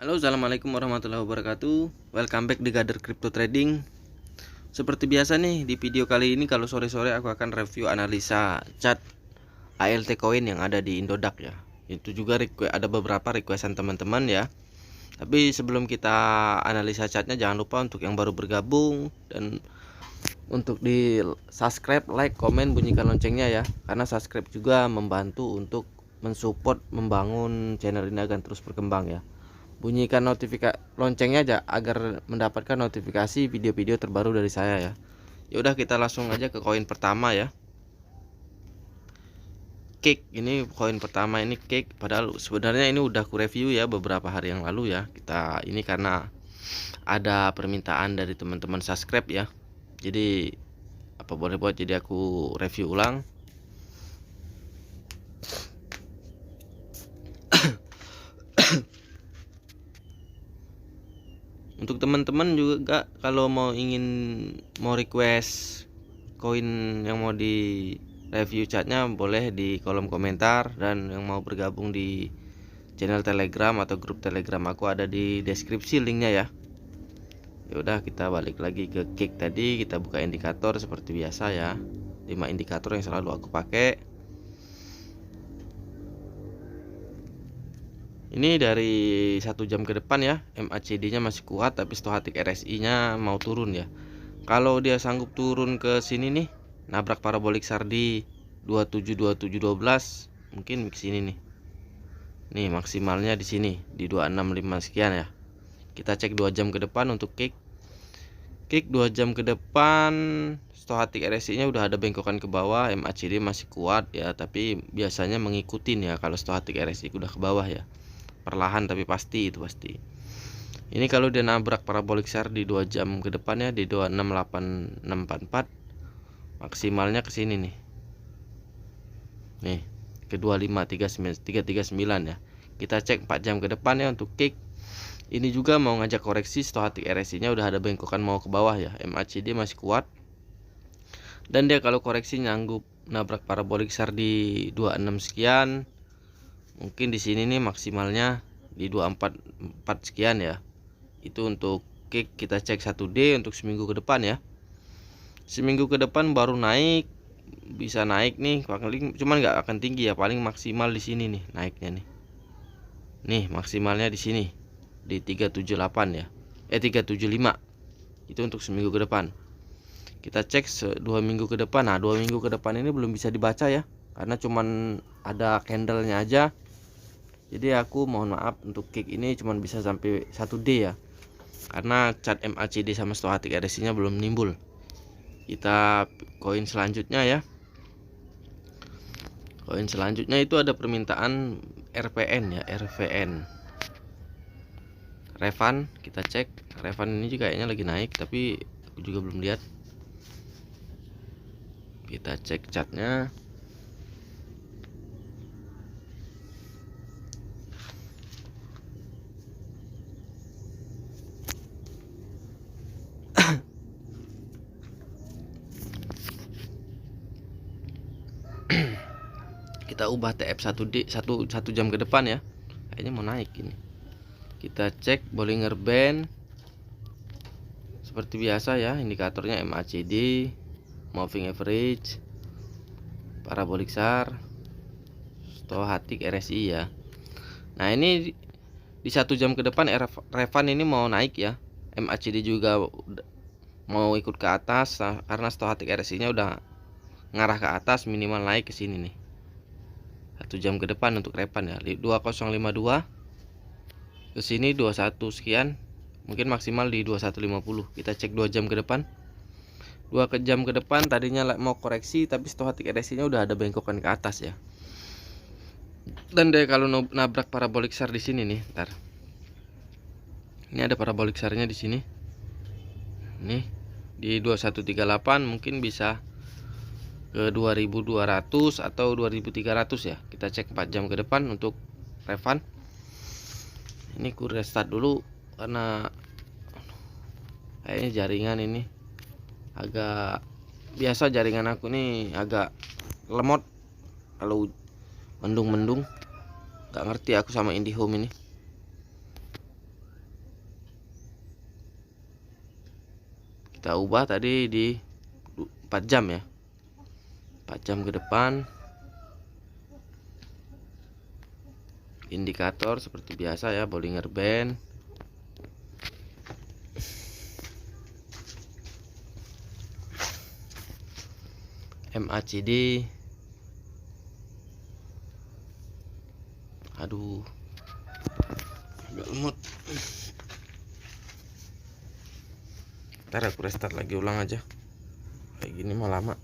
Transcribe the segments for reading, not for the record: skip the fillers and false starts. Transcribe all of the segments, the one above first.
Halo, assalamualaikum warahmatullahi wabarakatuh. Welcome back di Gather Crypto Trading. Seperti biasa nih, di video kali ini kalau sore-sore aku akan review analisa chart ALT coin yang ada di Indodax ya. Itu juga ada beberapa requestan teman-teman ya. Tapi sebelum kita analisa chartnya, jangan lupa untuk yang baru bergabung dan untuk di subscribe, like, komen, bunyikan loncengnya ya. Karena subscribe juga membantu untuk mensupport membangun channel ini agar terus berkembang ya. Bunyikan notifikasi loncengnya aja agar mendapatkan notifikasi video-video terbaru dari saya ya. Ya udah, kita langsung aja ke koin pertama ya. Cake, ini koin pertama ini Cake, padahal sebenarnya ini udah aku review ya beberapa hari yang lalu ya. Kita ini karena ada permintaan dari teman-teman subscribe ya. Jadi apa boleh buat, jadi aku review ulang. Untuk teman-teman juga kalau mau request koin yang mau di review chartnya, boleh di kolom komentar, dan yang mau bergabung di channel Telegram atau grup Telegram aku ada di deskripsi linknya ya. Ya udah, kita balik lagi ke Cake tadi, kita buka indikator seperti biasa ya. 5 indikator yang selalu aku pakai. Ini dari 1 jam ke depan ya, MACD nya masih kuat tapi stochastic RSI nya mau turun ya. Kalau dia sanggup turun ke sini nih, nabrak parabolik SAR di 272712, mungkin ke sini nih. Nih maksimalnya di sini di 265 sekian ya. Kita cek 2 jam ke depan untuk Cake. Cake 2 jam ke depan, stochastic RSI nya udah ada bengkokan ke bawah, MACD masih kuat ya, tapi biasanya mengikutin ya kalau stochastic RSI udah ke bawah ya. Perlahan tapi pasti, itu pasti. Ini kalau dia nabrak parabolik SAR di 2 jam ke depannya di 268644, maksimalnya ke sini nih. Nih, ke 25339 ya. Kita cek 4 jam ke depan ya untuk Cake. Ini juga mau ngajak koreksi, stochastic RSI-nya udah ada bengkokan mau ke bawah ya. MACD masih kuat. Dan dia kalau koreksi nyanggup nabrak parabolik SAR di 26 sekian. Mungkin di sini nih maksimalnya di 244 sekian ya. Itu untuk Cake. Kita cek 1D untuk seminggu ke depan ya. Seminggu ke depan baru naik, bisa naik nih, paling cuman nggak akan tinggi ya, paling maksimal di sini nih naiknya nih. Nih maksimalnya di sini di 378 ya. 375. Itu untuk seminggu ke depan. Kita cek 2 minggu ke depan. Nah, 2 minggu ke depan ini belum bisa dibaca ya, karena cuman ada candlenya aja. Jadi aku mohon maaf untuk Cake ini cuman bisa sampai 1D ya, karena chart MACD sama stochastic RSI nya belum nimbul. Kita koin selanjutnya ya. Koin selanjutnya itu ada permintaan RPN ya, RVN. Revan, kita cek. Revan ini juga kayaknya lagi naik, tapi aku juga belum lihat. Kita cek chartnya. Kita ubah TF1D 1 jam ke depan ya. Kayaknya mau naik ini. Kita cek Bollinger Band. Seperti biasa ya, indikatornya MACD, moving average, parabolik SAR, stochastic RSI ya. Nah, ini di 1 jam ke depan Revan ini mau naik ya. MACD juga mau ikut ke atas, karena stochastic RSI nya udah ngarah ke atas, minimal naik ke sini nih. 1 jam ke depan untuk Revan ya, 2052 ke sini 21 sekian, mungkin maksimal di 2150. Kita cek 2 jam ke depan. 2 jam ke depan tadinya mau koreksi, tapi stochastic RSI nya udah ada bengkokan ke atas ya. Dan dia kalau nabrak parabolik SAR di sini nih, ntar. Ini ada parabolik SAR-nya di sini. Nih, di 2138 mungkin bisa ke 2200 atau 2300 ya. Kita cek 4 jam ke depan untuk Revan. Ini ku restart dulu karena kayaknya jaringan ini agak biasa, jaringan aku nih agak lemot kalau mendung-mendung. Gak ngerti aku sama IndiHome ini. Kita ubah tadi di 4 jam ya, 4 jam ke depan. Indikator seperti biasa ya, Bollinger Band. MACD. Aduh, agak lemot. Ntar aku restart lagi, ulang aja. Kayak gini mah lama.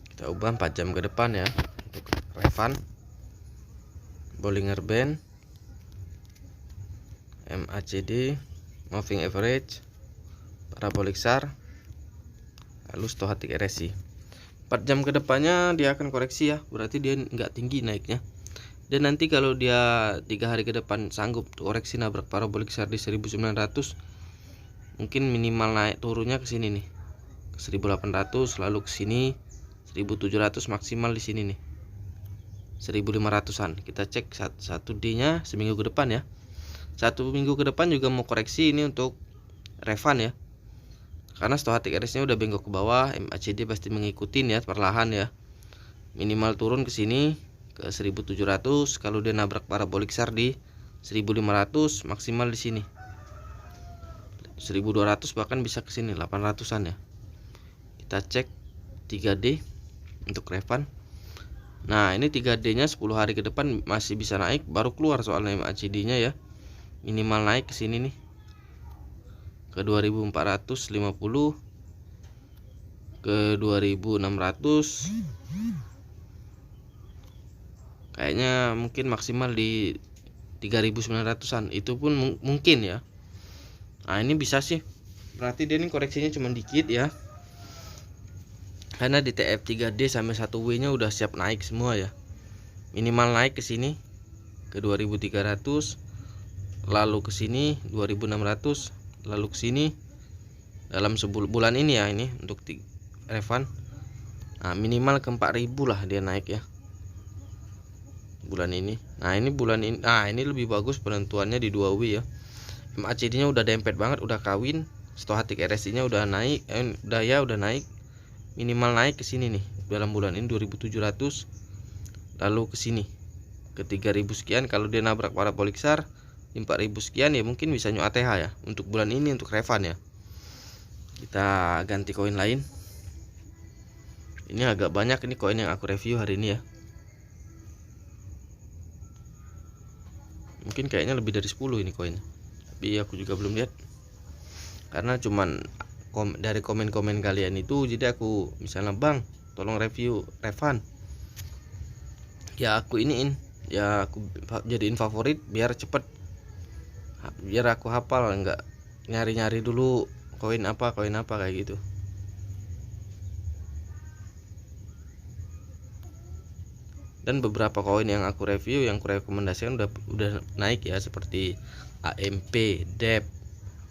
Kita ubah 4 jam ke depan ya, untuk Revan, Bollinger Band, MACD, Moving Average, Parabolic SAR, lalu Stochastic RSI. 4 jam ke depannya dia akan koreksi ya, berarti dia nggak tinggi naiknya. Dan nanti kalau dia 3 hari ke depan sanggup koreksi nabrak Parabolic SAR di 1900, mungkin minimal naik turunnya ke sini nih, ke 1800, lalu ke sini 1700, maksimal di sini nih 1500-an. Kita cek 1D nya seminggu ke depan ya. 1 minggu ke depan juga mau koreksi ini untuk Revan ya, karena Stochastic RSI-nya udah bengkok ke bawah. MACD pasti ngikutin ya, perlahan ya, minimal turun ke sini ke 1700. Kalau dia nabrak Parabolic SAR di 1500, maksimal di sini 1200, bahkan bisa ke sini 800-an ya. Kita cek 3D untuk Revan. Nah, ini 3D nya 10 hari ke depan masih bisa naik, baru keluar soalnya MACD nya ya. Minimal naik ke sini nih, ke 2450, ke 2600. Kayaknya mungkin maksimal di 3900-an, itu pun mungkin ya. Nah, ini bisa sih, berarti dia ini koreksinya cuma dikit ya, karena di TF3D sampai 1W nya udah siap naik semua ya. Minimal naik ke sini ke 2300, lalu ke sini 2600, lalu ke sini dalam sebulan ini ya, ini untuk Revan. Nah, minimal ke 4000 lah dia naik ya bulan ini. Nah, ini bulan ini, nah ini lebih bagus penentuannya di 2W ya. MACD nya udah dempet banget, udah kawin. Stochastic RSI nya udah naik, udah naik. Minimal naik ke sini nih dalam bulan ini 2700, lalu ke sini ke 3000 sekian. Kalau dia nabrak Parabolic SAR 4000 sekian ya, mungkin bisa nyok ATH ya untuk bulan ini untuk Revan ya. Kita ganti koin lain. Ini agak banyak ini koin yang aku review hari ini ya. Mungkin kayaknya lebih dari 10 ini koin, tapi aku juga belum lihat karena cuman dari komen-komen kalian itu. Jadi aku misalnya, bang tolong review Revan, ya aku iniin ya, aku jadiin favorit biar cepet, biar aku hafal, nggak nyari-nyari dulu koin apa kayak gitu. Dan beberapa koin yang aku review, yang aku rekomendasikan udah naik ya, seperti AMP, DEP,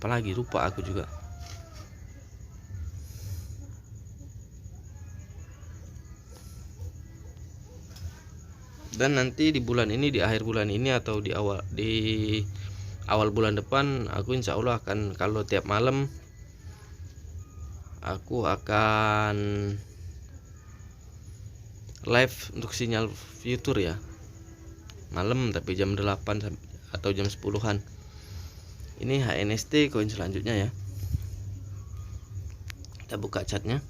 apalagi lupa aku juga. Dan nanti di bulan ini, di akhir bulan ini atau di awal bulan depan, aku insya Allah akan, kalau tiap malam aku akan live untuk sinyal future ya, malam tapi jam 8 atau jam 10-an. Ini HNST koin selanjutnya ya. Kita buka chartnya.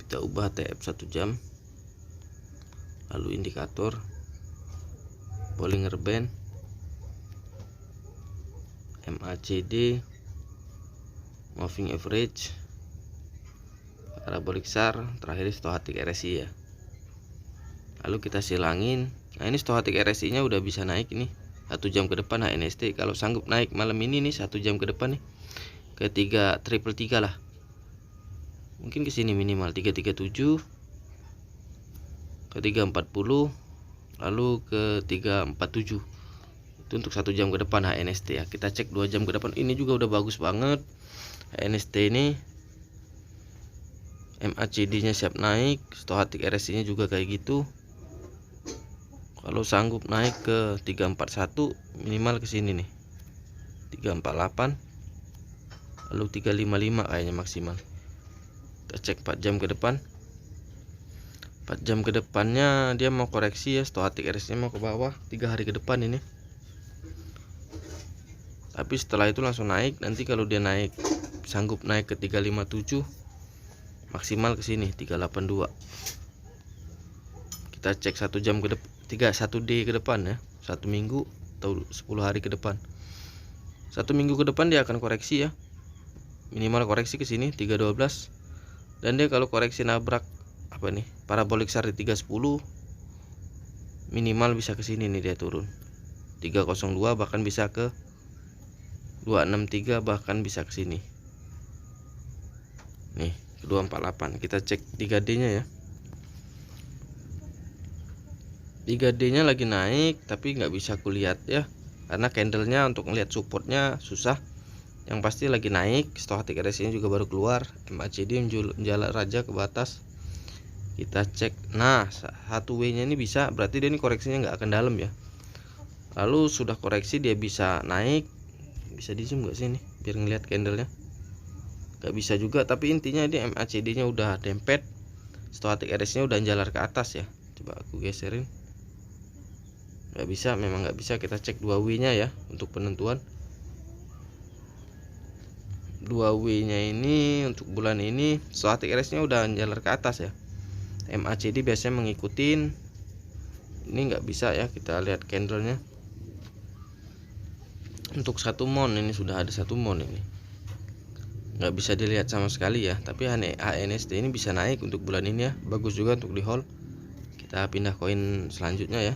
Kita ubah TF 1 jam, lalu indikator, Bollinger Band, MACD, Moving Average, Parabolic SAR, terakhir Stochastic RSI ya. Lalu kita silangin. Nah, ini Stochastic RSI nya udah bisa naik ini 1 jam ke depan HNST. Kalau sanggup naik malam ini nih 1 jam ke depan nih ke 3 triple 3 lah. mungkin ke sini minimal 337, ke 340, lalu ke 347. Itu untuk 1 jam ke depan HNST ya. Kita cek 2 jam ke depan. Ini juga udah bagus banget HNST ini. MACD nya siap naik, stochastic RSI nya juga kayak gitu. Kalau sanggup naik ke 341 minimal ke sini nih 348, lalu 355 kayaknya maksimal. Kita cek 4 jam ke depan. 4 jam ke depannya dia mau koreksi ya, stochastic RSI nya mau ke bawah 3 hari ke depan ini. Tapi setelah itu langsung naik. Nanti kalau dia naik, sanggup naik ke 357, maksimal ke sini 382. Kita cek 1 jam ke depan, 1D ke depan ya, 1 minggu atau 10 hari ke depan. 1 minggu ke depan dia akan koreksi ya, minimal koreksi ke sini 312. Dan dia kalau koreksi nabrak apa nih, parabolic SAR di 310, minimal bisa ke sini nih, dia turun 302, bahkan bisa ke 263, bahkan bisa ke sini nih ke 248. Kita cek 3D nya ya. 3D nya lagi naik tapi nggak bisa kulihat ya, karena candlenya untuk melihat supportnya susah. Yang pasti lagi naik, stochastic RSI nya juga baru keluar, MACD menjalar raja ke batas. Kita cek, nah 1W nya ini bisa, berarti dia ini koreksinya nggak akan dalam ya. Lalu sudah koreksi dia bisa naik. Bisa di zoom nggak sih nih biar ngelihat candlenya? Nggak bisa juga, tapi intinya dia MACD nya udah dempet, stochastic RSI nya udah jalar ke atas ya. Coba aku geserin, nggak bisa, memang nggak bisa. Kita cek 2W nya ya untuk penentuan. 2W nya ini untuk bulan ini stochastic RSI nya udah jalar ke atas ya. MACD biasanya mengikutin, ini nggak bisa ya. Kita lihat candlenya. Untuk 1 mon ini sudah ada 1 mon ini, nggak bisa dilihat sama sekali ya. Tapi HNST ini bisa naik untuk bulan ini ya, bagus juga untuk di hold. Kita pindah koin selanjutnya ya.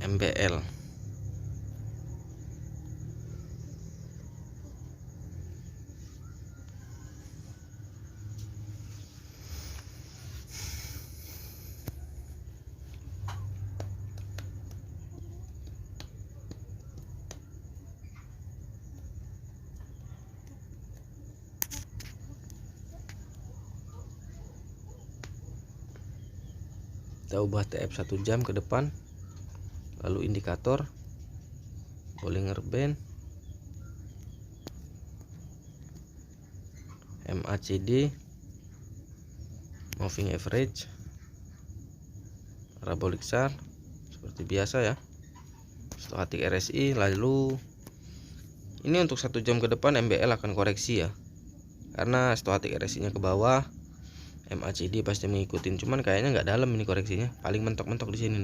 MBL. Kita ubah TF 1 jam ke depan, lalu indikator Bollinger Band, MACD, moving average, parabolic SAR seperti biasa ya, stochastic RSI. Lalu ini untuk 1 jam ke depan MBL akan koreksi ya, karena stochastic RSI nya ke bawah, MACD pasti mengikutin. Cuman kayaknya nggak dalam ini koreksinya, paling mentok-mentok di sini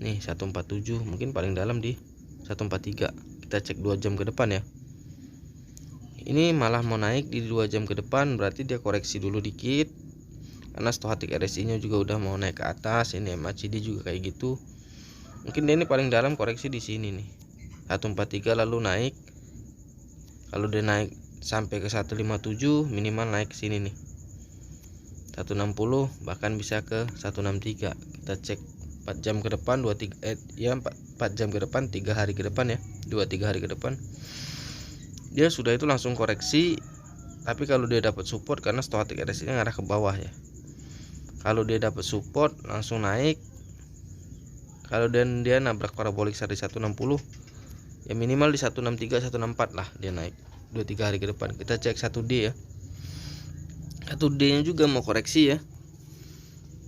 nih 147, mungkin paling dalam di 143. Kita cek 2 jam ke depan ya. Ini malah mau naik di 2 jam ke depan, berarti dia koreksi dulu dikit, karena stochastic RSI nya juga udah mau naik ke atas. Ini MACD juga kayak gitu. Mungkin dia ini paling dalam koreksi di sini nih 143, lalu naik. Kalau dia naik sampai ke 157, minimal naik ke sini nih 160, bahkan bisa ke 163. Kita cek 4 jam ke depan, 4 jam ke depan, 3 hari ke depan ya, 2-3 hari ke depan. Dia sudah itu langsung koreksi, tapi kalau dia dapat support, karena stochastic RSI nya ngarah ke bawah ya. Kalau dia dapat support langsung naik. Kalau dia nabrak parabolic SAR di 160, ya minimal di 163, 164 lah dia naik 2-3 hari ke depan. Kita cek 1D ya. 1D nya juga mau koreksi ya,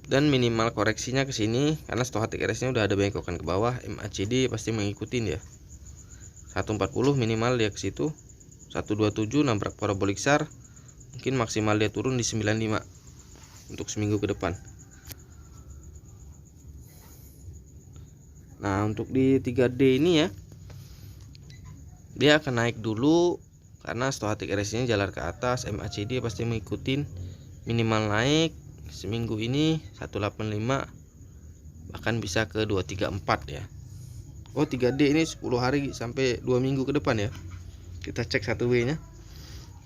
dan minimal koreksinya ke sini karena stochastic RSI nya udah ada bengkokan ke bawah. MACD pasti mengikutin ya, 140 minimal dia ke situ. 127 nabrak parabolic SAR, mungkin maksimal dia turun di 95 untuk seminggu ke depan. Nah untuk di 3D ini ya, dia akan naik dulu karena stochastic RSI nya jalan ke atas. MACD pasti mengikutin, minimal naik seminggu ini 185, bahkan bisa ke 234 ya. Oh 3D ini 10 hari sampai 2 minggu ke depan ya. Kita cek 1W nya.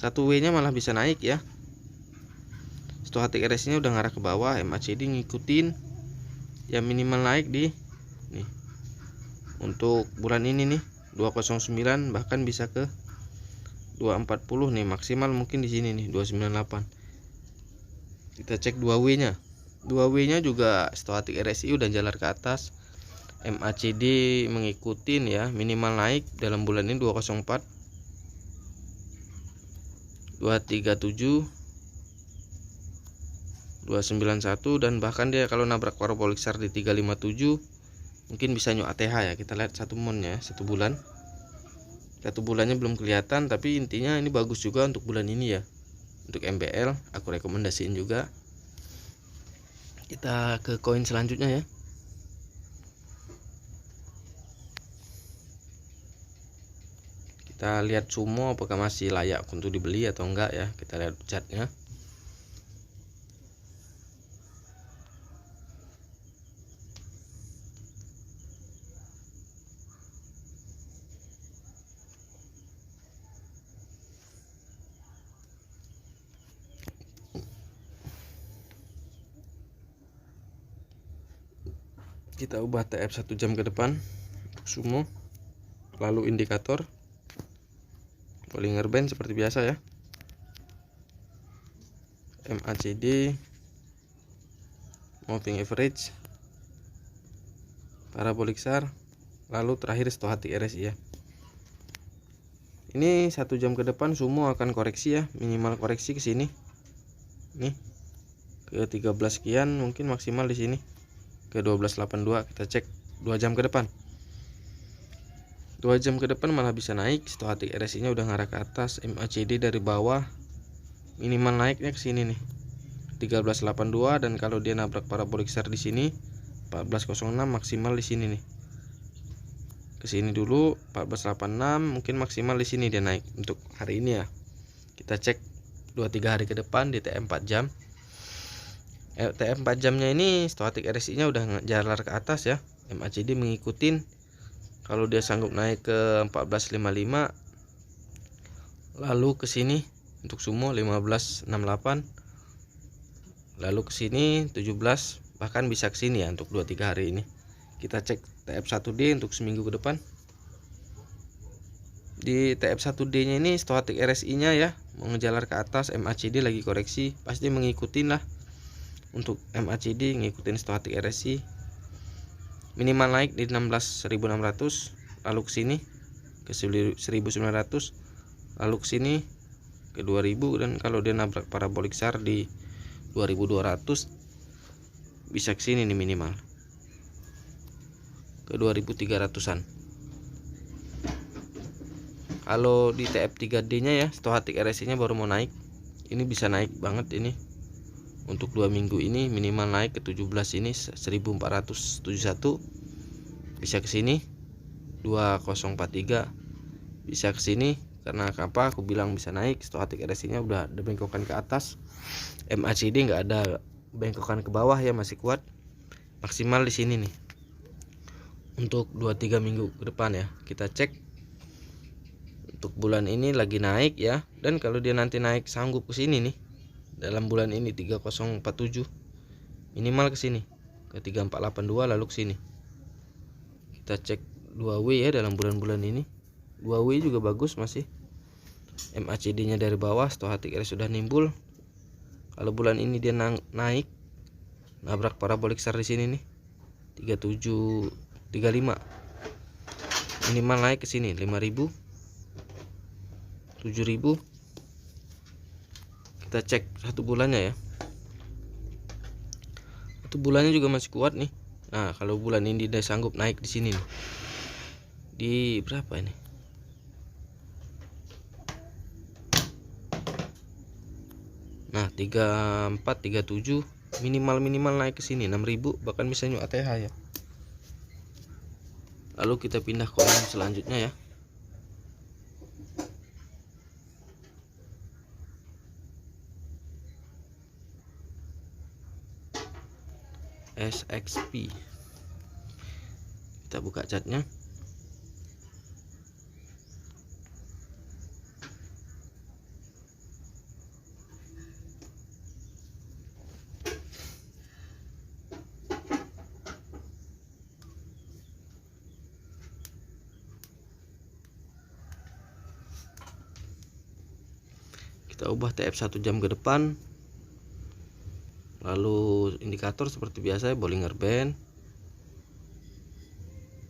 1W nya malah bisa naik ya. Stochastic RSI nya udah ngarah ke bawah, MACD ngikutin. Ya minimal naik di nih. Untuk bulan ini nih 209, bahkan bisa ke 240 nih, maksimal mungkin di sini nih 298. Kita cek 2W nya. 2W nya juga Stochastic RSI udah jalan ke atas. MACD mengikutin ya, minimal naik dalam bulan ini 204, 237, 291, dan bahkan dia kalau nabrak parabolik SAR di 357 mungkin bisa nyok ATH ya. Kita lihat satu monnya, satu bulan. Satu bulannya belum kelihatan, tapi intinya ini bagus juga untuk bulan ini ya. Untuk MBL aku rekomendasiin juga. Kita ke koin selanjutnya ya. Kita lihat Sumo apakah masih layak untuk dibeli atau enggak ya. Kita lihat chartnya. Kita ubah TF 1 jam ke depan untuk Sumo, lalu indikator Bollinger Band seperti biasa ya, MACD, moving average, parabolik SAR, lalu terakhir Stochastic RSI ya. Ini 1 jam ke depan Sumo akan koreksi ya, minimal koreksi ke sini nih ke 13 sekian, mungkin maksimal di sini ke 1282. Kita cek 2 jam ke depan. 2 jam ke depan malah bisa naik. Stochastic RSI nya udah ngarah ke atas. MACD dari bawah minimal naiknya ke sini nih 1382, dan kalau dia nabrak parabolik SAR di sini 1406, maksimal di sini nih ke sini dulu 1486, mungkin maksimal di sini dia naik untuk hari ini ya. Kita cek 2-3 hari ke depan di TM 4 jam. TM 4 jamnya ini Stochastic RSI nya udah jalan ke atas ya. MACD mengikutin. Kalau dia sanggup naik ke 1455, lalu ke sini untuk Sumo 1568, lalu ke sini 17, bahkan bisa ke sini ya untuk 2-3 hari ini. Kita cek TF 1D untuk seminggu ke depan. Di TF 1D nya ini Stochastic RSI nya ya mau ngejalar ke atas, MACD lagi koreksi, pasti mengikutin lah. Untuk MACD ngikutin Stochastic RSI, minimal naik di 16.600, lalu ke sini ke 1.900, lalu ke sini ke 2.000, dan kalau dia nabrak parabolik SAR di 2.200 bisa ke sini nih minimal ke 2.300-an. Kalau di TF 3D nya ya Stochastic RSI nya baru mau naik. Ini bisa naik banget ini. Untuk 2 minggu ini minimal naik ke 17 ini 1471, bisa ke sini 2043, bisa ke sini. Karena apa aku bilang bisa naik, Stochastic RSI nya udah ada bengkokan ke atas, MACD nggak ada bengkokan ke bawah ya, masih kuat. Maksimal di sini nih untuk 2-3 minggu ke depan ya. Kita cek untuk bulan ini lagi naik ya, dan kalau dia nanti naik sanggup ke sini nih dalam bulan ini 3047, minimal ke sini ke 3482, lalu ke sini. Kita cek 2W ya dalam bulan-bulan ini. 2W juga bagus masih. MACD nya dari bawah, Stochastic RSI sudah nimbul. Kalau bulan ini dia naik nabrak parabolik SAR di sini nih 3735, minimal naik ke sini 5000, 7000. Kita cek 1 bulannya ya. 1 bulannya juga masih kuat nih. Nah, kalau bulan ini dia sanggup naik di sini nih. Di berapa ini? Nah, 34, 37, minimal naik ke sini 6000, bahkan bisa nyok ATH ya. Lalu kita pindah koin selanjutnya ya. SXP. Kita buka catnya. Kita ubah TF 1 jam ke depan. Lalu indikator seperti biasa, Bollinger Band,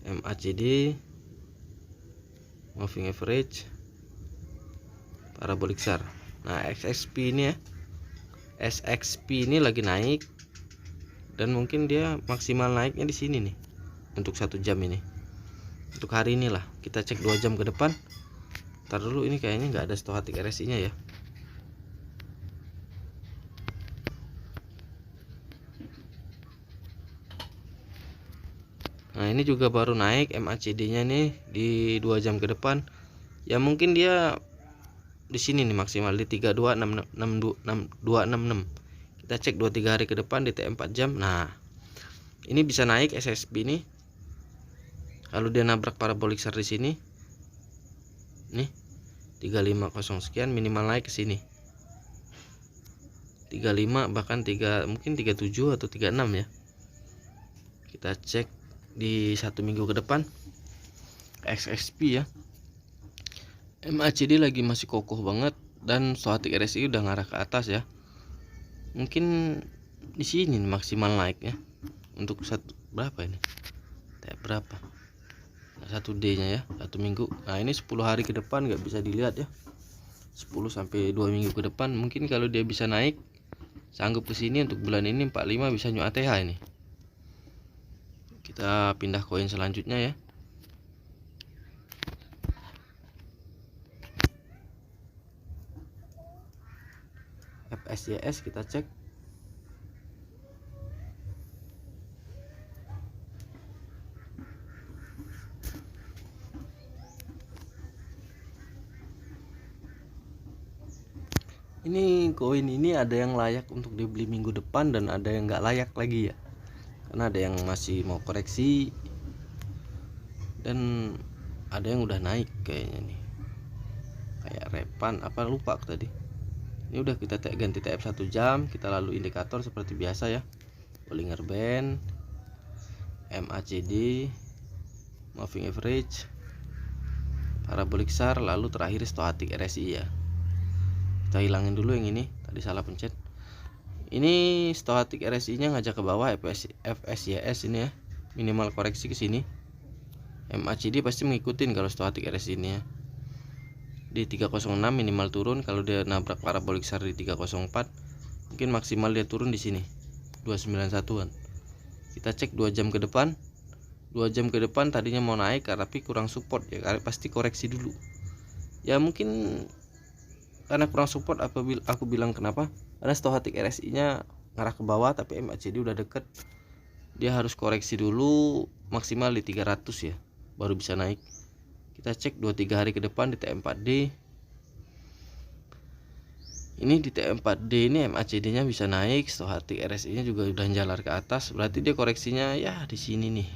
MACD, moving average, parabolic SAR. Nah, SXP ini ya, SXP ini lagi naik dan mungkin dia maksimal naiknya di sini nih untuk 1 jam ini. Untuk hari ini lah, kita cek 2 jam ke depan. Ntar dulu, ini kayaknya nggak ada stochastic RSI nya ya. Nah, ini juga baru naik MACD nya nih di 2 jam ke depan. Ya mungkin dia di sini nih maksimal di 3266. Kita cek 2-3 hari ke depan di T4 jam. Nah, ini bisa naik SSB ini. Lalu dia nabrak parabolic SAR di sini. Nih, 350 sekian, minimal naik ke sini. 35 bahkan 3 mungkin 37 atau 36 ya. Kita cek di 1 minggu ke depan XXP ya. MACD lagi masih kokoh banget dan stochastic RSI udah ngarah ke atas ya. Mungkin di sini maksimal naiknya untuk berapa ini? Berapa? 1D nya ya, 1 minggu. Nah, ini 10 hari ke depan nggak bisa dilihat ya. 10 sampai 2 minggu ke depan mungkin kalau dia bisa naik sanggup ke sini untuk bulan ini 45 bisa new ATH ini. Kita pindah koin selanjutnya ya. FSYS kita cek. Ini koin ini ada yang layak untuk dibeli minggu depan dan ada yang nggak layak lagi ya. Karena ada yang masih mau koreksi dan ada yang udah naik kayaknya nih. Kayak Repan apa lupa aku tadi. Ini udah kita ganti TF 1 jam, kita lalu indikator seperti biasa ya. Bollinger Band, MACD, moving average, parabolic SAR, lalu terakhir stochastic RSI ya. Kita hilangin dulu yang ini, tadi salah pencet. Ini stochastic RSI nya ngajak ke bawah, FSYS ini ya, minimal koreksi ke sini. MACD pasti mengikutin kalau stochastic RSI ini ya. Di 306 minimal turun, kalau dia nabrak parabolic SAR di 304 mungkin maksimal dia turun di sini 291-an. Kita cek 2 jam ke depan. 2 jam ke depan tadinya mau naik tapi kurang support ya, pasti koreksi dulu. Ya mungkin karena kurang support, aku bilang kenapa? Karena stochastic RSI nya ngarah ke bawah tapi MACD udah deket. Dia harus koreksi dulu maksimal di 300 ya, baru bisa naik. Kita cek 2-3 hari ke depan di T4D. Ini di T4D ini MACD nya bisa naik, stochastic RSI nya juga udah jalar ke atas. Berarti dia koreksinya ya di sini nih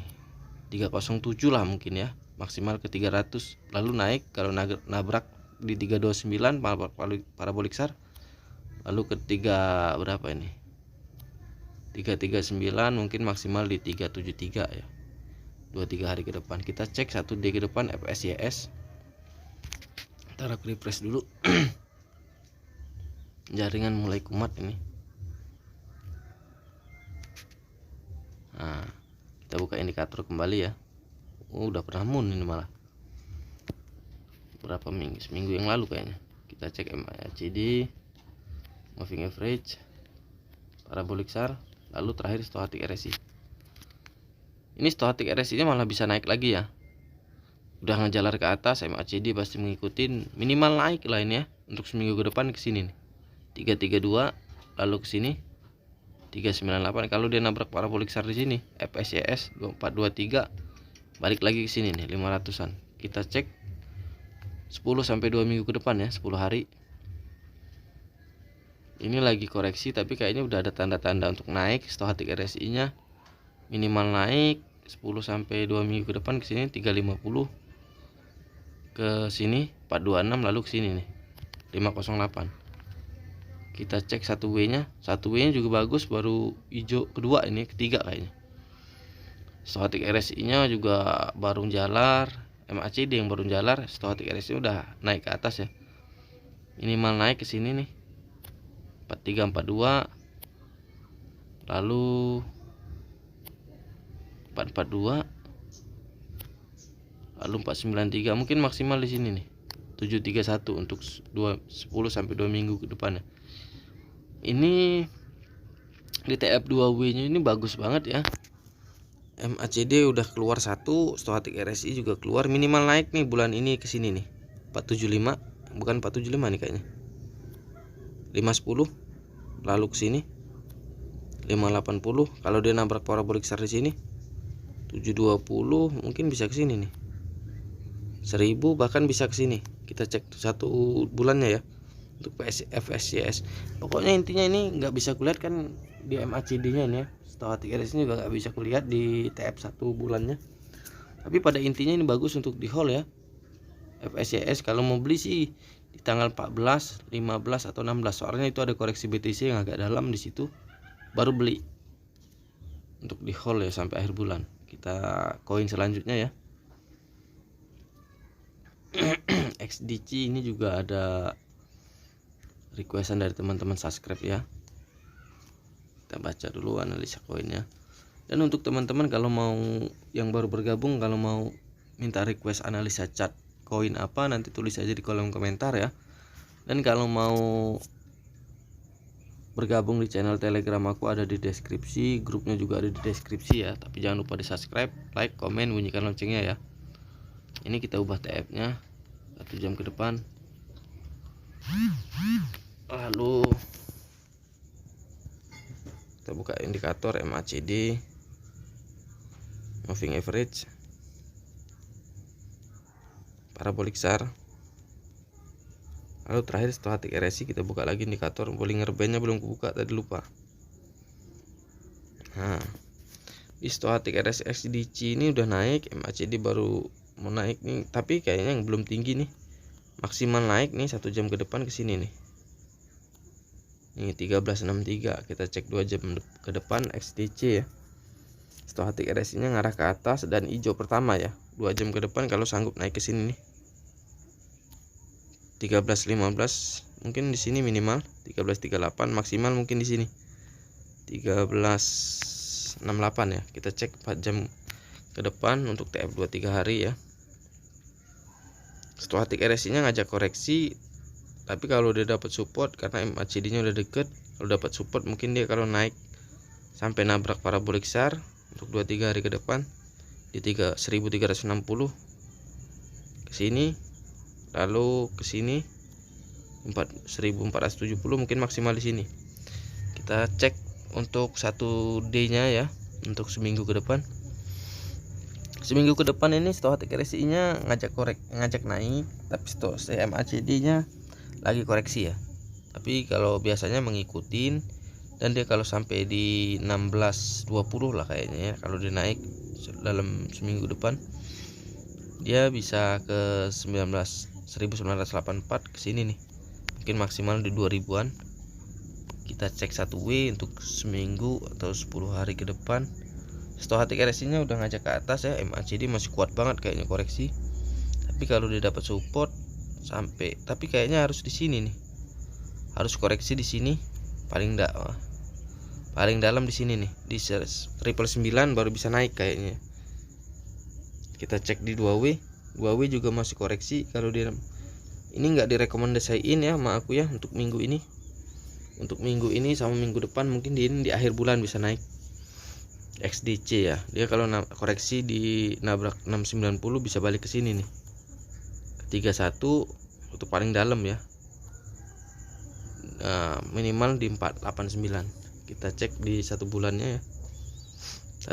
307 lah mungkin ya, maksimal ke 300. Lalu naik kalau nabrak di 329 parabolic SAR, lalu ke 3 berapa ini, 339 mungkin maksimal di 373 ya. 2-3 hari ke depan kita cek 1D ke depan FSYS. Ntar aku refresh dulu. Jaringan mulai kumat ini. Nah, kita buka indikator kembali ya. Udah pernah moon ini malah. Berapa minggu? Seminggu yang lalu kayaknya. Kita cek MACD, moving average, parabolic SAR, lalu terakhir stochastic RSI. Ini stochastic RSI nya malah bisa naik lagi ya. Udah ngejalar ke atas, MACD pasti ngikutin, minimal naik lah ini ya. Untuk seminggu ke depan ke sini nih. 332 lalu ke sini 398. Kalau dia nabrak parabolic SAR di sini FSYS 2423 balik lagi ke sini nih 500-an. Kita cek 10 sampai 2 minggu ke depan ya, 10 hari. Ini lagi koreksi tapi kayaknya udah ada tanda-tanda untuk naik. Stochastic RSI nya minimal naik 10 sampai 2 minggu ke depan ke sini 350, ke sini 426, lalu ke sini nih 508. Kita cek 1W nya. 1W nya juga bagus, baru hijau kedua, ini ketiga kayaknya. Stochastic RSI nya juga baru jalar. MACD yang baru jalar, stochastic RSI udah naik ke atas ya. minimal naik ke sini nih 4342, lalu 442, lalu 493, mungkin maksimal di sini nih 731 untuk 10 sampai 2 minggu ke depannya. Ini di TF2W nya ini bagus banget ya. MACD udah keluar satu, stochastic RSI juga keluar. Minimal naik nih bulan ini ke sini nih 475, bukan 475 nih kayaknya, 510, lalu ke sini 580. Kalau dia nabrak parabolic SAR di sini 720, mungkin bisa ke sini nih 1000, bahkan bisa ke sini. Kita cek satu bulannya ya untuk FSCS. Pokoknya intinya ini nggak bisa kulihat kan di MACD nya ini ya. Stochastic RSI juga nggak bisa kulihat di TF1 bulannya. Tapi pada intinya ini bagus untuk di hold ya. FSCS kalau mau beli sih di tanggal 14, 15 atau 16. Soalnya itu ada koreksi BTC yang agak dalam di situ. Baru beli untuk di hold ya sampai akhir bulan. Kita koin selanjutnya ya. XDC ini juga ada requestan dari teman-teman subscribe ya. Kita baca dulu analisa koinnya. Dan untuk teman-teman kalau mau yang baru bergabung, kalau mau minta request analisa chart koin apa, nanti tulis aja di kolom komentar ya. Dan kalau mau bergabung di channel Telegram aku ada di deskripsi, grupnya juga ada di deskripsi ya. Tapi jangan lupa di subscribe, like, komen, bunyikan loncengnya ya. Ini kita ubah TF-nya 1 jam ke depan. Lalu kita buka indikator MACD, moving average, parabolic SAR. Lalu terakhir stochastic RSI, kita buka lagi indikator. Bollinger Band-nya belum buka tadi, lupa. Nah, di stochastic RSI XDC ini udah naik, MACD baru mau naik nih, tapi kayaknya yang belum tinggi nih. Maksimal naik nih 1 jam ke depan ke sini nih. Ini 1363, kita cek 2 jam ke depan XDC ya. Stochastic RSI-nya ngarah ke atas dan hijau pertama ya. 2 jam ke depan kalau sanggup naik ke sini nih. 1315 mungkin di sini minimal, 1338 maksimal mungkin di sini. 1368 ya. Kita cek 4 jam ke depan untuk TF2 3 hari ya. Stochastic RSI-nya ngajak koreksi, tapi kalau dia dapat support karena MACD-nya udah deket, kalau dapat support mungkin dia kalau naik sampai nabrak parabolic SAR untuk 2-3 hari ke depan di 1360 ke sini, lalu ke sini 1470 mungkin maksimal di sini. Kita cek untuk 1D-nya ya, untuk seminggu ke depan. Seminggu ke depan ini stochastic RSI-nya ngajak naik, tapi MACD-nya lagi koreksi ya. Tapi kalau biasanya mengikutin, dan dia kalau sampai di 1620 lah kayaknya ya, kalau dia naik dalam seminggu depan dia bisa ke 1984 ke sini nih. Mungkin maksimal di 2000-an. Kita cek 1W untuk seminggu atau 10 hari ke depan. Stochastic RSI-nya udah ngajak ke atas ya, MACD masih kuat banget kayaknya koreksi. Tapi kalau dia dapat support sampai, tapi kayaknya harus di sini nih, harus koreksi di sini paling dalam di sini nih, di 999 baru bisa naik kayaknya. Kita cek di 2W juga masih koreksi. Kalau dia ini nggak direkomendasiin ya sama aku ya untuk minggu ini, sama minggu depan, mungkin di akhir bulan bisa naik. XDC ya, dia kalau koreksi di nabrak 690 bisa balik ke sini nih, 31 untuk paling dalam ya. Minimal di 489. Kita cek di 1 bulannya ya.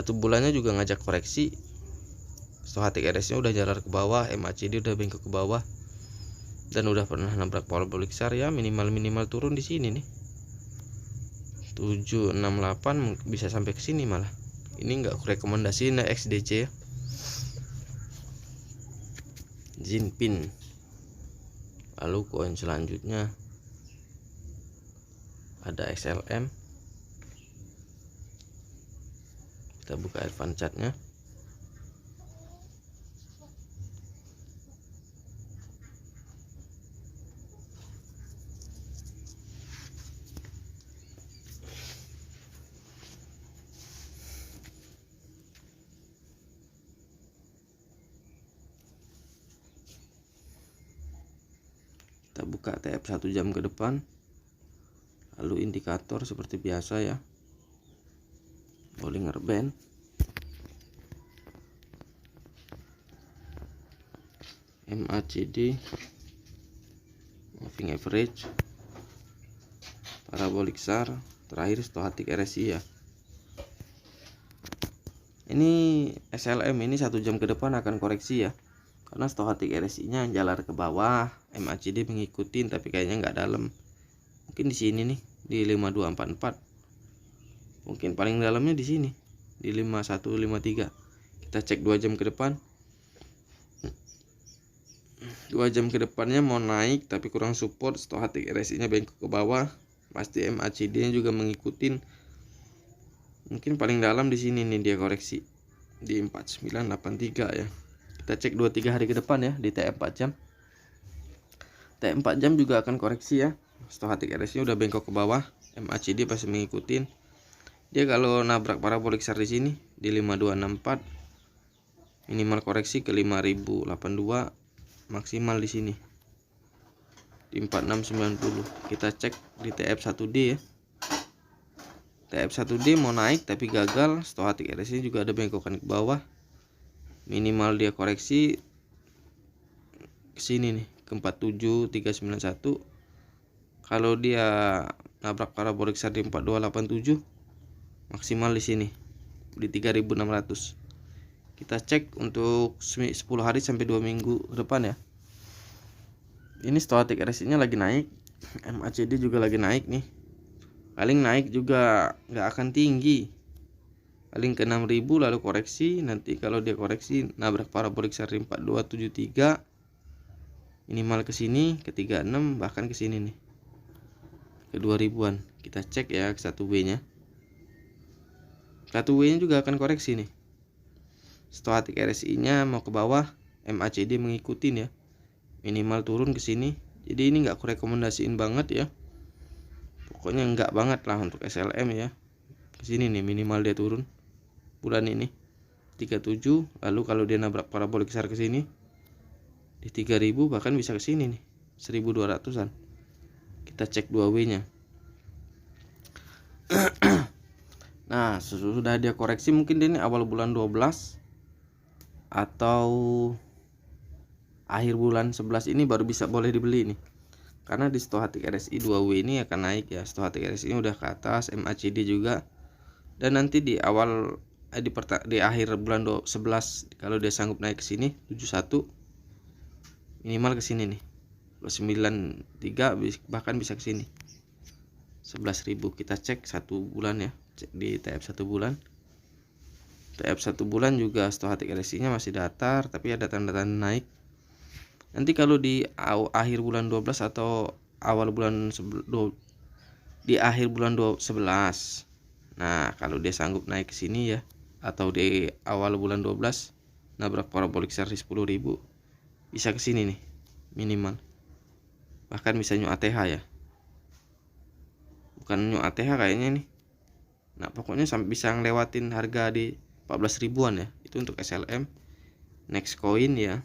1 bulannya juga ngajak koreksi. Stochastic RSI-nya udah jalan ke bawah, MACD udah bengkok ke bawah, dan udah pernah nabrak parabolic SAR ya. Minimal turun di sini nih 768, bisa sampai ke sini malah. Ini enggak rekomendasi nah XDC ya. Jinpin. Lalu koin selanjutnya ada XLM. Kita buka advance chart-nya. Kita buka TF 1 jam ke depan, lalu indikator seperti biasa ya, Bollinger Band, MACD, moving average, parabolic SAR, terakhir stochastic RSI ya. Ini SLM ini 1 jam ke depan akan koreksi ya, karena stochastic RSI nya jalar ke bawah, MACD mengikutin tapi kayaknya nggak dalam. Mungkin di sini nih di 5244, mungkin paling dalamnya di sini di 5153. Kita cek 2 jam ke depan. 2 jam ke depannya mau naik tapi kurang support, stochastic RSI nya bengkok ke bawah, pasti MACD nya juga mengikutin. Mungkin paling dalam di sini nih dia koreksi di 4983 ya. Kita cek 2-3 hari ke depan ya di TF 4 jam. TF 4 jam juga akan koreksi ya. Stochastic RSI nya udah bengkok ke bawah, MACD pasti mengikutin. Dia kalau nabrak parabolic SAR di sini di 5264, minimal koreksi ke 5082, maksimal di sini di 4690. Kita cek di TF 1D ya. TF 1D mau naik tapi gagal, stochastic RSI juga ada bengkokan ke bawah, minimal dia koreksi ke sini nih ke 47391. Kalau dia nabrak parabolic SAR di 4287, maksimal di sini di 3600. Kita cek untuk 10 hari sampai 2 minggu ke depan ya. Ini stochastic RSI nya lagi naik, MACD juga lagi naik nih. Paling naik juga nggak akan tinggi, paling ke 6000 lalu koreksi. Nanti kalau dia koreksi nabrak parabolic SAR 4273, minimal ke sini ke 36, bahkan ke sini nih ke 2000-an. Kita cek ya ke 1W nya. 1W nya juga akan koreksi nih, stochastic RSI nya mau ke bawah, MACD mengikutin ya, minimal turun ke sini. Jadi ini nggak aku rekomendasiin banget ya, pokoknya enggak banget lah untuk SLM ya. Kesini nih minimal dia turun bulan ini 37, lalu kalau dia nabrak parabolic SAR ke sini di 3000, bahkan bisa ke sini nih 1200-an. Kita cek 2W nya. Nah, sudah dia koreksi mungkin dia ini awal bulan 12 atau akhir bulan 11 ini baru bisa boleh dibeli nih. Karena di stochastic RSI 2W ini akan naik ya, stochastic RSI ini udah ke atas, MACD juga. Dan nanti di awal di akhir bulan 11 kalau dia sanggup naik ke sini 71, minimal ke sini nih 93, bahkan bisa ke sini 11.000. Kita cek 1 bulan ya, cek di TF 1 bulan. TF 1 bulan juga stochastic RSI nya masih datar tapi ada tanda-tanda naik. Nanti kalau di akhir bulan 12 atau awal bulan di akhir bulan 11, nah kalau dia sanggup naik ke sini ya, atau di awal bulan 12 nabrak parabolic SAR di 10.000, bisa ke sini nih minimal, bahkan bisa new ATH ya, bukan new ATH kayaknya nih. Nah pokoknya sampai bisa ngelewatin harga di 14.000-an ya. Itu untuk SLM. Next coin ya,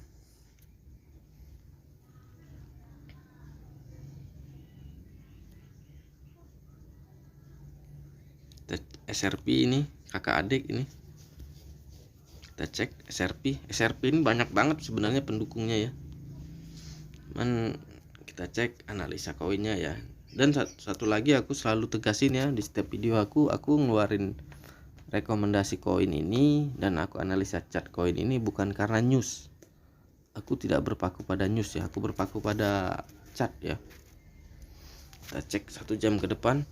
SRP ini kakak adik ini. Kita cek SRP ini banyak banget sebenarnya pendukungnya ya. Cuman kita cek analisa koinnya ya. Dan satu lagi aku selalu tegasin ya, di setiap video aku ngeluarin rekomendasi koin ini dan aku analisa chart koin ini bukan karena news. Aku tidak berpaku pada news ya, aku berpaku pada chart ya. Kita cek 1 jam ke depan.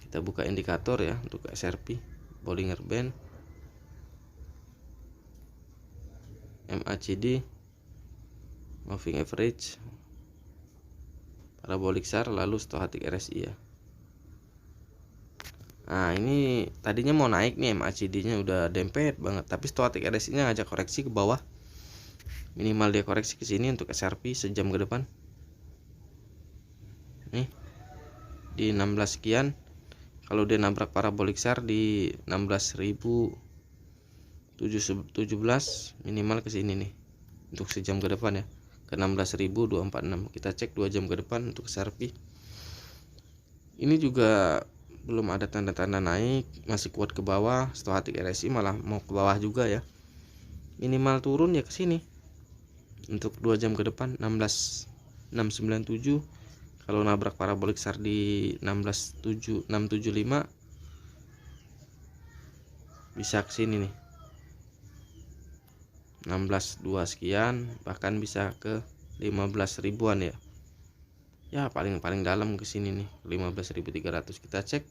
Kita buka indikator ya untuk SRP, Bollinger Band, MACD, moving average, parabolic SAR, lalu stochastic RSI ya. Nah ini tadinya mau naik nih, MACD nya udah dempet banget, tapi stochastic RSI nya ngajak koreksi ke bawah, minimal dia koreksi ke sini untuk SRP sejam ke depan nih di 16 sekian. Kalau dia nabrak parabolic SAR di 16.017, minimal ke sini nih untuk sejam ke depan ya. ke 16.246. Kita cek 2 jam ke depan untuk SRP. Ini juga belum ada tanda-tanda naik, masih kuat ke bawah. Stochastic RSI malah mau ke bawah juga ya. Minimal turun ya ke sini. Untuk 2 jam ke depan 16.697. Kalau nabrak parabolik SAR di 16.675 bisa ke sini nih. 16.2 sekian, bahkan bisa ke 15 ribuan ya. Ya paling dalam ke sini nih 15.300. Kita cek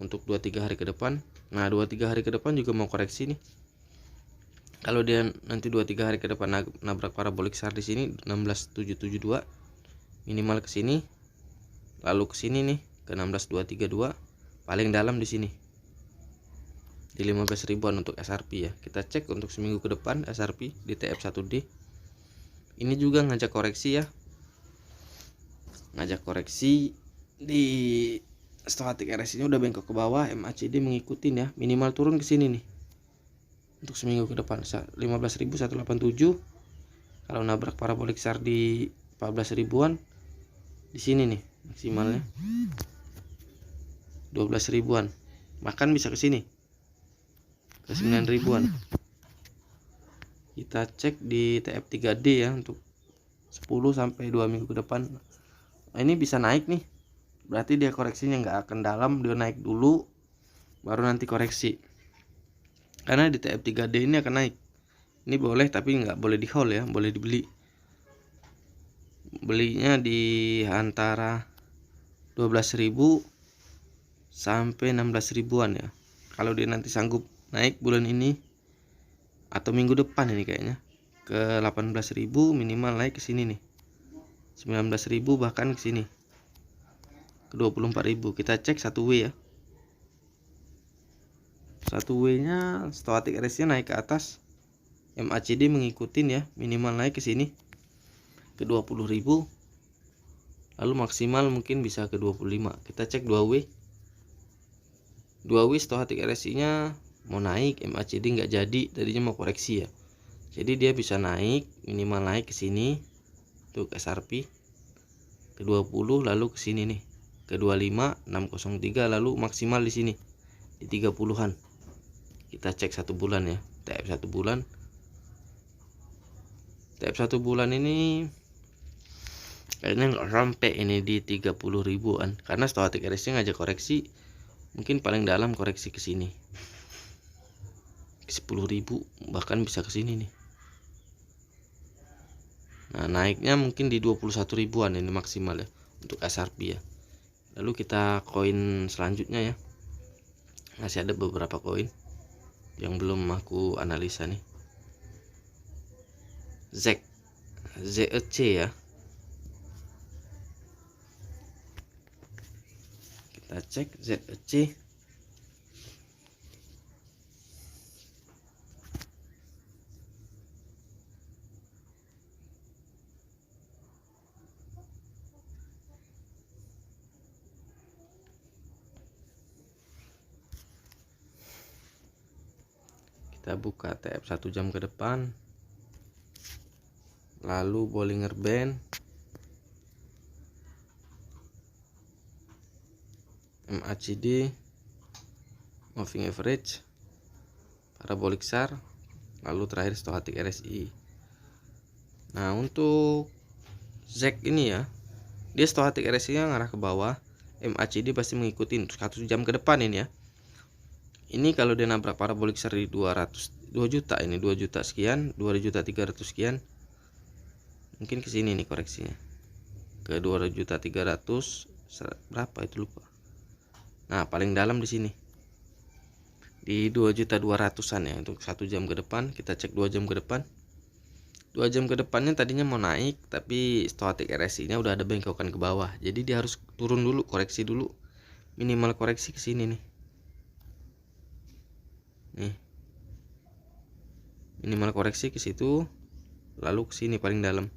untuk 2-3 hari ke depan. Nah 2-3 hari ke depan juga mau koreksi nih. Kalau dia nanti 2-3 hari ke depan nabrak parabolik SAR di sini 16.772, minimal ke sini, lalu ke sini nih ke 16.232, paling dalam di sini di 15 ribuan untuk SRP ya. Kita cek untuk seminggu ke depan SRP di TF1D. Ini juga ngajak koreksi ya. Ngajak koreksi di Stochastic RSI nya udah bengkok ke bawah, MACD mengikutin ya. Minimal turun ke sini nih. Untuk seminggu ke depan 15.187. Kalau nabrak parabolik SAR di 14 ribuan di sini nih maksimalnya 12 ribuan. Bahkan bisa ke sini ke 9 ribuan. Kita cek di TF3D ya untuk 10 sampai 2 minggu ke depan. Nah, ini bisa naik nih. Berarti dia koreksinya nggak akan dalam, dia naik dulu baru nanti koreksi. Karena di TF3D ini akan naik. Ini boleh tapi nggak boleh di hold ya, boleh dibeli. Belinya di antara 12.000 sampai 16 ribuan ya. Kalau dia nanti sanggup naik bulan ini atau minggu depan ini kayaknya ke 18.000, minimal naik ke sini nih 19.000, bahkan ke sini ke 24.000. Kita cek 1W ya. 1W nya Stochastic RSI nya naik ke atas, MACD mengikutin ya, minimal naik ke sini ke 20.000, lalu maksimal mungkin bisa ke 25. Kita cek 2W. 2W Stochastic RSI nya mau naik, MACD nggak jadi, tadinya mau koreksi ya. Jadi dia bisa naik, minimal naik ke sini untuk SRP ke 20, lalu ke sini nih ke 25 603, lalu maksimal di sini di 30-an. Kita cek 1 bulan ya, TF 1 bulan. TF 1 bulan ini kayaknya nggak sampai ini di 30 ribuan, karena Stochastic RSI ngajak koreksi, mungkin paling dalam koreksi ke sini 10.000, bahkan bisa ke sini nih. Nah naiknya mungkin di 21 ribuan ini maksimal ya untuk SRP ya. Lalu kita koin selanjutnya ya, masih ada beberapa koin yang belum aku analisa nih. ZEC ya, kita cek ZEC. Kita buka TF 1 jam ke depan, lalu Bollinger Band, MACD, Moving Average, Parabolik SAR, lalu terakhir Stochastic RSI. Nah untuk ZEC ini ya, dia Stochastic RSI nya ngarah ke bawah, MACD pasti mengikuti 1 jam ke depan ini ya. Ini kalau dia nabrak parabolik SAR di 2 juta ini, 2 juta sekian, 2.300.000 sekian, mungkin ke sini nih koreksinya ke 2.300.000 berapa itu lupa. Nah paling dalam di sini di 2.200.000-an ya untuk 1 jam ke depan. Kita cek 2 jam ke depan. 2 jam ke depannya tadinya mau naik, tapi Stochastic RSI nya udah ada bengkokan ke bawah, jadi dia harus turun dulu, koreksi dulu, minimal koreksi ke sini nih. Minimal koreksi ke situ, lalu ke sini paling dalam.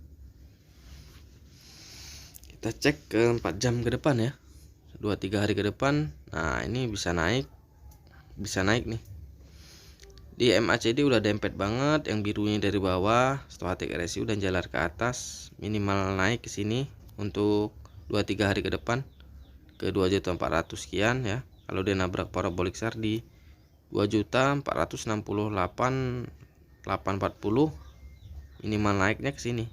Kita cek ke 4 jam ke depan ya, 2-3 hari ke depan. Nah ini bisa naik nih Di MACD udah dempet banget, yang birunya dari bawah, stochastic RSI udah jalar ke atas, minimal naik ke sini untuk 2-3 hari ke depan ke 2.400.000 sekian ya. Kalau dia nabrak parabolic SAR di 2.468.840, minimal naiknya ke sini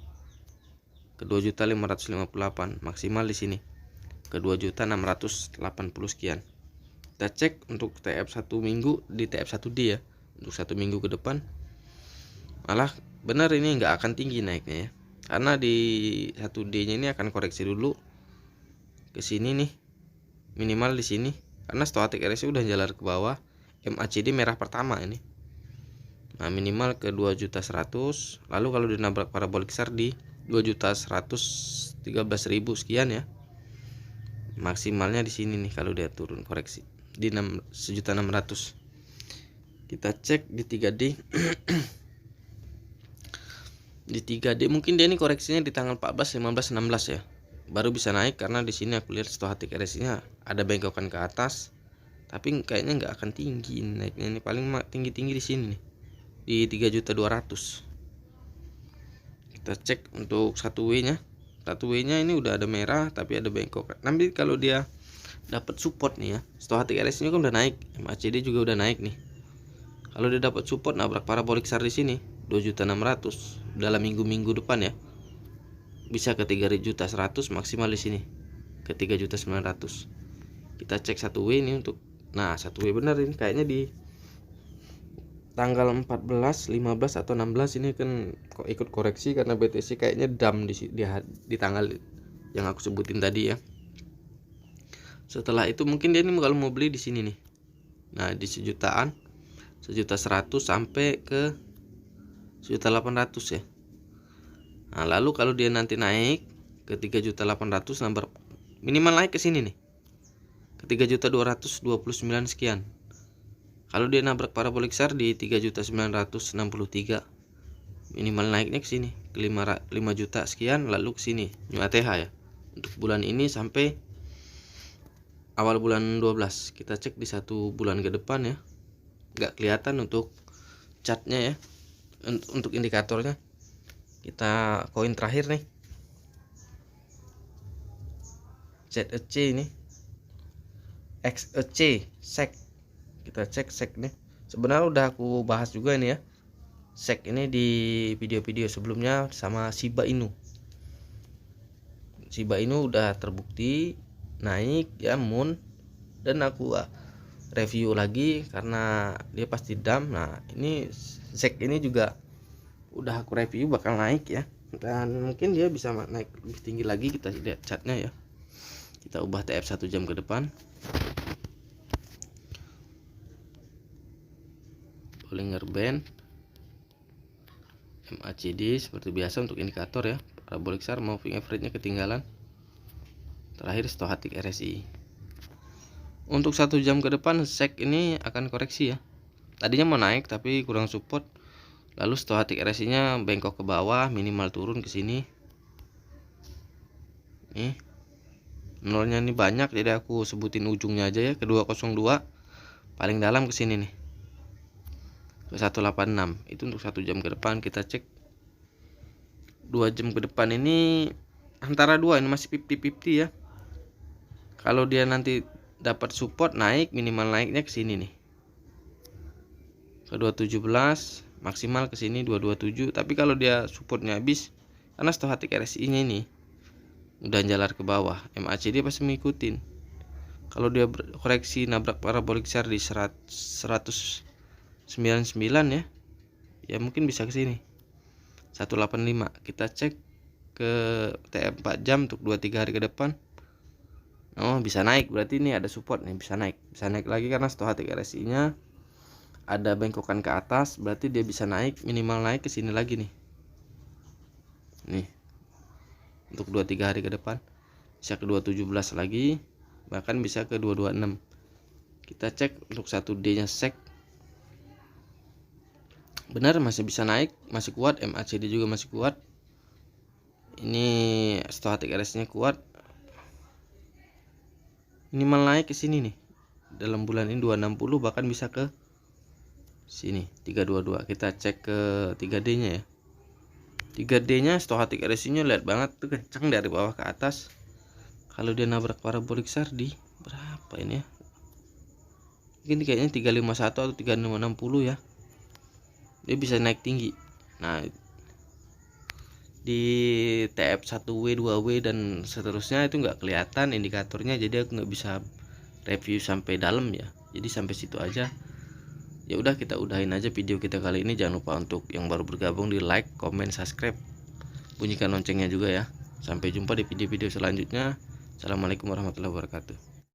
ke 2.558, maksimal di sini ke 2.680 sekian. Kita cek untuk TF 1 minggu di TF 1D ya. Untuk 1 minggu ke depan malah benar ini nggak akan tinggi naiknya ya, karena di 1D nya ini akan koreksi dulu ke sini nih, minimal di sini karena stochastic RSI udah jalan ke bawah, MACD merah pertama ini. Nah, minimal ke 2.100.000, lalu kalau dinabrak parabolic SAR di 2.113.000 sekian ya. Maksimalnya di sini nih kalau dia turun koreksi di 1.600.000. Kita cek di 3D. Di 3D mungkin dia ini koreksinya di tanggal 14, 15, 16 ya. Baru bisa naik karena di sini aku lihat stochastic RSI-nya ada bengkokan ke atas. Tapi kayaknya nggak akan tinggi naiknya, ini paling tinggi-tinggi di sini nih. Di 3.200.000. Kita cek untuk 1W-nya. 1W-nya ini udah ada merah tapi ada bengkok. Nanti kalau dia dapat support nih ya, stochastic RSI-nya kan udah naik, MACD juga udah naik nih. Kalau dia dapat support nabrak parabolic SAR di sini 2.600.000 dalam minggu-minggu depan ya, bisa ke 3.100.000 maksimal di sini ke 3.900.000. Kita cek 1W ini untuk, nah 1W benar ini kayaknya di tanggal 14, 15 atau 16 ini kan kok ikut koreksi karena BTC kayaknya dump di tanggal yang aku sebutin tadi ya. Setelah itu mungkin dia ini kalau mau beli di sini nih. Nah, di 1.100.000 sampai ke 1.800.000 ya. Nah, lalu kalau dia nanti naik ke 3.800.000, nambah minimal naik ke sini nih ke 3.229 sekian. Kalau dia nabrak parabolic SAR di 3.963, minimal naiknya ke sini ke 5 juta sekian, lalu ke sini new ATH ya. Untuk bulan ini sampai awal bulan 12. Kita cek di 1 bulan ke depan ya. Nggak kelihatan untuk chartnya ya, untuk indikatornya. Kita koin terakhir nih, ZEC ini, XEC, SEC. Kita cek SEC nih. Sebenarnya udah aku bahas juga ini ya, SEC ini di video-video sebelumnya sama Shiba Inu. Shiba Inu udah terbukti naik ya, Moon, dan aku review lagi karena dia pasti dump. Nah, ini SEC ini juga udah aku review bakal naik ya, dan mungkin dia bisa naik lebih tinggi lagi. Kita lihat chartnya ya. Kita ubah TF 1 jam ke depan. Bollinger Band, MACD seperti biasa untuk indikator ya. Parabolic SAR moving average-nya ketinggalan. Terakhir stochastic RSI. Untuk 1 jam ke depan SEC ini akan koreksi ya. Tadinya mau naik tapi kurang support. Lalu stochastic RSI-nya bengkok ke bawah, minimal turun ke sini. Nih. Nolnya ini banyak, jadi aku sebutin ujungnya aja ya, ke 202. Paling dalam ke sini nih. Ke 186. Itu untuk 1 jam ke depan. Kita cek 2 jam ke depan ini antara 2 ini masih 50-50 ya. Kalau dia nanti dapat support naik, minimal naiknya ke sini nih. Ke 217, maksimal ke sini 227. Tapi kalau dia supportnya habis, karena stochastic RSI-nya ini udah jalan ke bawah, MACD pasti mengikutin. Kalau dia koreksi nabrak parabolic SAR di 199 ya, ya mungkin bisa ke sini 185. Kita cek ke TF 4 jam untuk 2-3 hari ke depan. Oh, bisa naik, berarti ini ada support nih, bisa naik lagi karena stochastic RSI-nya ada bengkokan ke atas, berarti dia bisa naik, minimal naik ke sini lagi nih. Nih. Untuk 2-3 hari ke depan bisa ke 217 lagi, bahkan bisa ke 226. Kita cek untuk 1D-nya SEC. Benar masih bisa naik, masih kuat, MACD juga masih kuat. Ini stochastic RSI-nya kuat. Minimal naik ke sini nih. Dalam bulan ini 260, bahkan bisa ke Sini 322. Kita cek ke 3D nya ya. 3D nya stochastic RSI nya lihat banget tuh, kencang dari bawah ke atas. Kalau dia nabrak parabolik SAR di berapa ini ya, mungkin kayaknya 351 atau 3660 ya, dia bisa naik tinggi. Nah di TF1W 2W dan seterusnya itu nggak kelihatan indikatornya, jadi aku nggak bisa review sampai dalam ya, jadi sampai situ aja. Ya udah, kita udahin aja video kita kali ini. Jangan lupa untuk yang baru bergabung di like, comment, subscribe, bunyikan loncengnya juga ya. Sampai jumpa di video-video selanjutnya. Assalamualaikum warahmatullahi wabarakatuh.